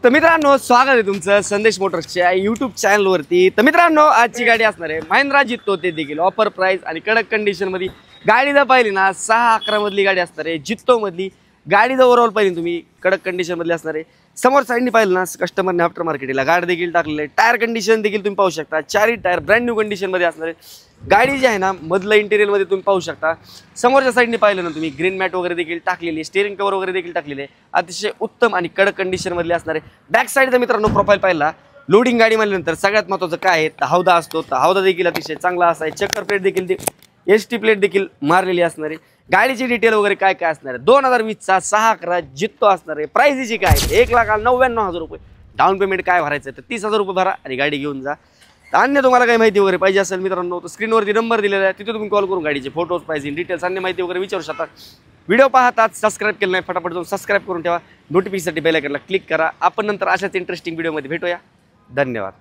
तर मित्रांनो स्वागत आहे तुमचं संदेश मोटर्सच्या यूट्यूब चॅनलवरती। तर मित्रांनो आजची गाडी असणार आहे महिंद्रा जित्तो, ते देखील ऑफर प्राइस आणि कडक कंडिशन मध्ये। गाडी जर पाहिली ना 6-11 मधली गाडी असणार आहे जित्तो मधली। गाडी जर ओव्हरऑल पाहिली तुम्ही कडक कंडिशन मधली असणार आहे। समोर साईडनी पाहिलं ना कस्टमरने आफ्टर मार्केटला गाडी देखील टाकलेली आहे। टायर कंडिशन देखील तुम्ही पाहू शकता, चारही टायर ब्रँड न्यू कंडिशन मध्ये असणार आहे। गाडी जी आहे ना मधलं इंटेरियर मध्ये तुम्ही पाहू शकता। समोरच्या साईडने पाहिलं ना तुम्ही ग्रीन मॅट वगैरे देखील टाकलेली आहे, स्टीअरिंग कव्हर वगैरे देखील टाकलेले आहे। अतिशय उत्तम आणि कडक कंडिशन मधली असणार आहे। बॅक साईडचा मित्रांनो प्रोफाईल पाहिला लोडिंग गाडी म्हणल्यानंतर सगळ्यात महत्त्वाचं काय आहे तर हौदा असतो। तर हौदा देखील अतिशय चांगला असा आहे। चक्कर प्लेट देखील एसटी प्लेट देखील मारलेली असणार आहे। गाडीची डिटेल वगैरे काय काय असणार आहे 2020चा 6-11 जित्तो असणार आहे। प्राइसची काय 1,99,000 रुपये। डाऊन पेमेंट काय भरायचं तर 30,000 रुपये भरा आणि गाडी घेऊन जा। अन्य तुम्हाला काही माहिती वगैरे पाहिजे असेल मित्रांनो तर स्क्रीनवरती नंबर दिलेला आहे, तिथे तुम्ही कॉल करून गाडीचे फोटोज पाहिजे डिटेल्स अन्य माहिती वगैरे विचारू शकता। व्हिडिओ पाहतात सबस्क्राईब केलं नाही फटाफट जाऊन सबस्क्राईब करून ठेवा। नोटिफिकेशनसाठी बेल आयकॉनला क्लिक करा। आपण नंतर अशाच इंटरेस्टिंग व्हिडिओमध्ये भेटूया। धन्यवाद।